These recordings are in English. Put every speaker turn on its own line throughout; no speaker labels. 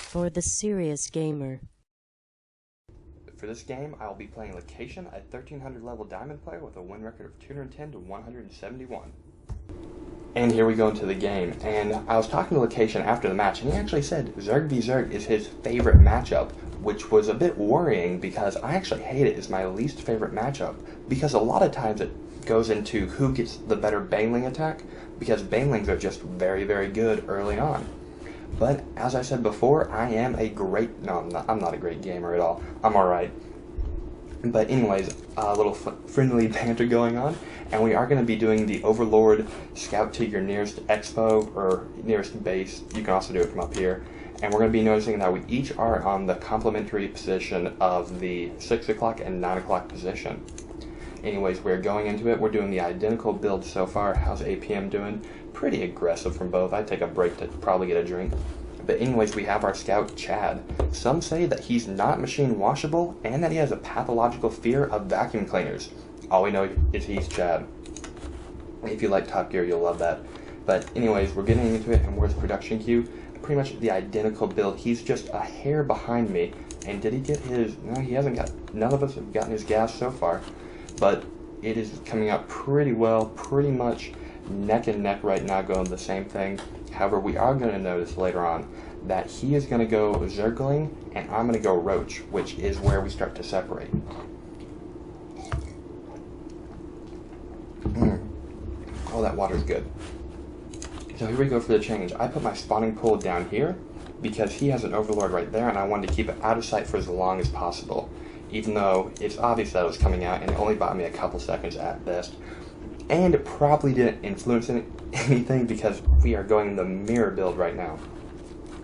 for the serious gamer.
For this game, I'll be playing Lahcatian, a 1300 level diamond player with a win record of 210 to 171. And here we go into the game, and I was talking to Lahcatian after the match, and he actually said ZvZ is his favorite matchup, which was a bit worrying because I actually hate it. It's my least favorite matchup, because a lot of times it goes into who gets the better Baneling attack, because Banelings are just very, very good early on. But as I said before, I am a great, no, I'm not a great gamer at all. I'm alright. But anyways, a little friendly banter going on, and we are going to be doing the Overlord Scout to your nearest expo, or nearest base. You can also do it from up here. And we're going to be noticing that we each are on the complementary position of the 6 o'clock and 9 o'clock position. Anyways, we're going into it. We're doing the identical build so far. How's APM doing? Pretty aggressive from both. I'd take a break to probably get a drink. But anyways, we have our scout, Chad. Some say that he's not machine washable and that he has a pathological fear of vacuum cleaners. All we know is he's Chad. If you like Top Gear, you'll love that. But anyways, we're getting into it, and where's production queue? Pretty much the identical build. He's just a hair behind me. And did he get his... No, he hasn't got... None of us have gotten his gas so far. But it is coming out pretty well, pretty much neck and neck right now, going the same thing. However, we are going to notice later on that he is going to go Zergling and I'm going to go Roach, which is where we start to separate. Oh, that water's good. So here we go for the change. I put my spawning pool down here because he has an Overlord right there, and I wanted to keep it out of sight for as long as possible, even though it's obvious that it was coming out, and it only bought me a couple seconds at best. And it probably didn't influence anything because we are going the mirror build right now.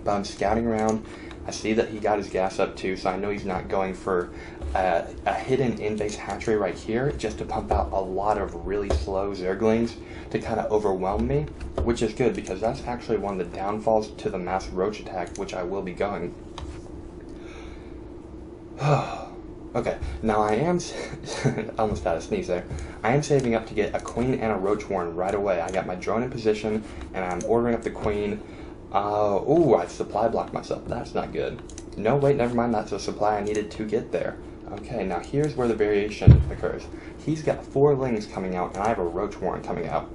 But I'm scouting around. I see that he got his gas up too, so I know he's not going for a hidden in-base hatchery right here just to pump out a lot of really slow Zerglings to kind of overwhelm me, which is good because that's actually one of the downfalls to the mass roach attack, which I will be going. Okay, now I am, almost had a sneeze there, I am saving up to get a queen and a roach warren right away. I got my drone in position, and I'm ordering up the queen. Ooh, I supply blocked myself. That's not good. No, wait, never mind, that's the supply I needed to get there. Okay, now here's where the variation occurs. He's got 4 lings coming out, and I have a roach warren coming out.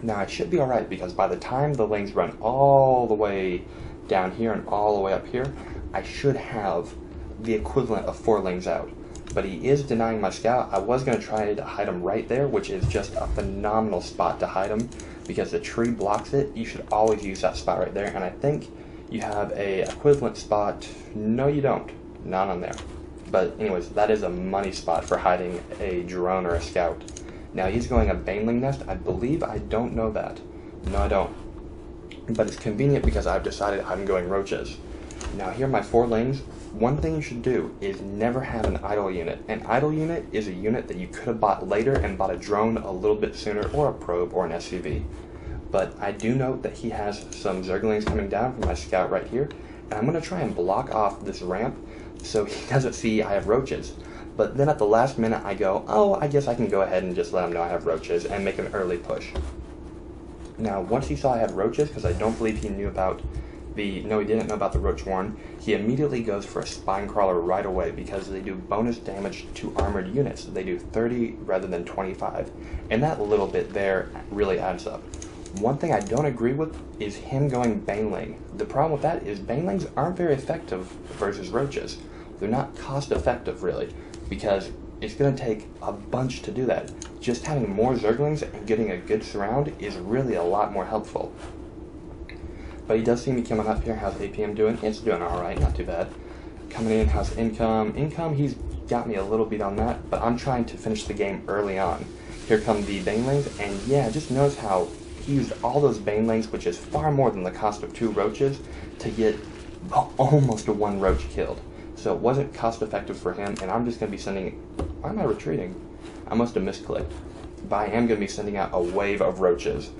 Now, I should be alright, because by the time the lings run all the way down here and all the way up here, I should have the equivalent of 4 lings out. But he is denying my scout. I was going to try to hide him right there, which is just a phenomenal spot to hide him because the tree blocks it. You should always use that spot right there, and I think you have a equivalent spot. No, you don't. Not on there. But anyways, that is a money spot for hiding a drone or a scout. Now he's going a Baneling nest. I believe I don't know that. No, I don't. But it's convenient because I've decided I'm going roaches. Now here are my 4 lings. One thing you should do is never have an idle unit. An idle unit is a unit that you could have bought later and bought a drone a little bit sooner, or a probe, or an SCV. But I do note that he has some Zerglings coming down from my scout right here, and I'm going to try and block off this ramp so he doesn't see I have roaches. But then at the last minute I go, oh, I guess I can go ahead and just let him know I have roaches and make an early push. Now once he saw I had roaches, because I don't believe he knew about no, he didn't know about the roach warren, he immediately goes for a spine crawler right away because they do bonus damage to armored units. They do 30 rather than 25, and that little bit there really adds up. One thing I don't agree with is him going Baneling. The problem with that is Banelings aren't very effective versus roaches. They're not cost effective really, because it's going to take a bunch to do that. Just having more Zerglings and getting a good surround is really a lot more helpful. But he does see me coming up here. How's APM doing? It's doing alright, not too bad. Coming in, how's income? Income, he's got me a little beat on that, but I'm trying to finish the game early on. Here come the Banelings, and yeah, just notice how he used all those Banelings, which is far more than the cost of 2 roaches, to get almost a 1 roach killed. So it wasn't cost effective for him, and I'm just going to be sending... Why am I retreating? I must have misclicked. But I am going to be sending out a wave of roaches.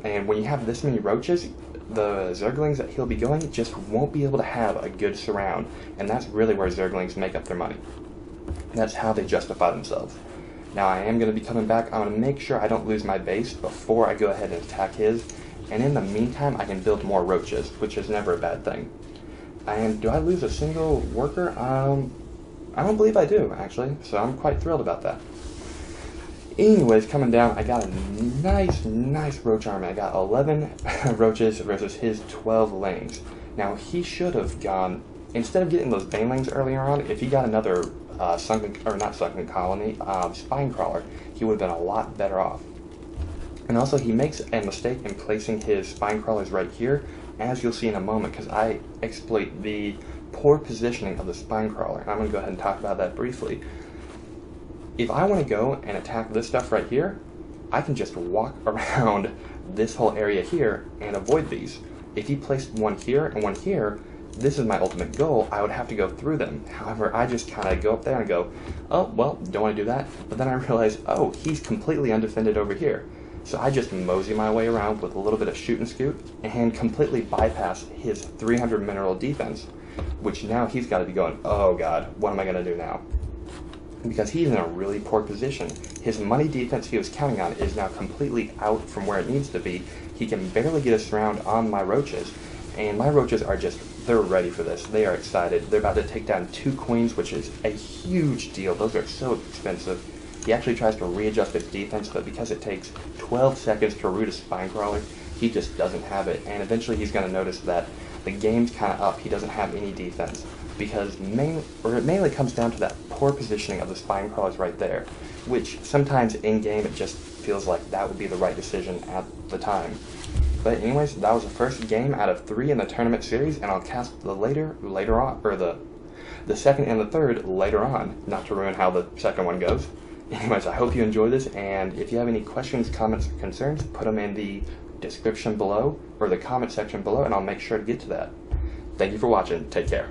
And when you have this many roaches, the Zerglings that he'll be going just won't be able to have a good surround, and that's really where Zerglings make up their money. That's how they justify themselves. Now I am going to be coming back. I'm going to make sure I don't lose my base before I go ahead and attack his, and in the meantime I can build more roaches, which is never a bad thing. And do I lose a single worker? I don't believe I do, actually, so I'm quite thrilled about that. Anyways, coming down, I got a nice roach army. I got 11 roaches versus his 12 lings. Now, he should have gone, instead of getting those banelings earlier on, if he got another spine crawler, he would have been a lot better off. And also, he makes a mistake in placing his spine crawlers right here, as you'll see in a moment, because I exploit the poor positioning of the spine crawler. And I'm going to go ahead and talk about that briefly. If I want to go and attack this stuff right here, I can just walk around this whole area here and avoid these. If he placed one here and one here, this is my ultimate goal. I would have to go through them. However, I just kind of go up there and go, oh, well, don't want to do that. But then I realize, oh, he's completely undefended over here. So I just mosey my way around with a little bit of shoot and scoot and completely bypass his 300 mineral defense, which now he's got to be going, oh god, what am I going to do now? Because he's in a really poor position. His money defense he was counting on is now completely out from where it needs to be. He can barely get a surround on my roaches, and my roaches are just, they're ready for this. They are excited. They're about to take down 2 queens, which is a huge deal. Those are so expensive. He actually tries to readjust his defense, but because it takes 12 seconds to root a spine crawler, he just doesn't have it. And eventually he's going to notice that the game's kind of up. He doesn't have any defense. Because it mainly comes down to that poor positioning of the spine crawlers right there, which sometimes in-game it just feels like that would be the right decision at the time. But anyways, that was the first game out of 3 in the tournament series, and I'll cast the the second and the third later on, not to ruin how the second one goes. Anyways, I hope you enjoy this, and if you have any questions, comments, or concerns, put them in the description below, or the comment section below, and I'll make sure to get to that. Thank you for watching. Take care.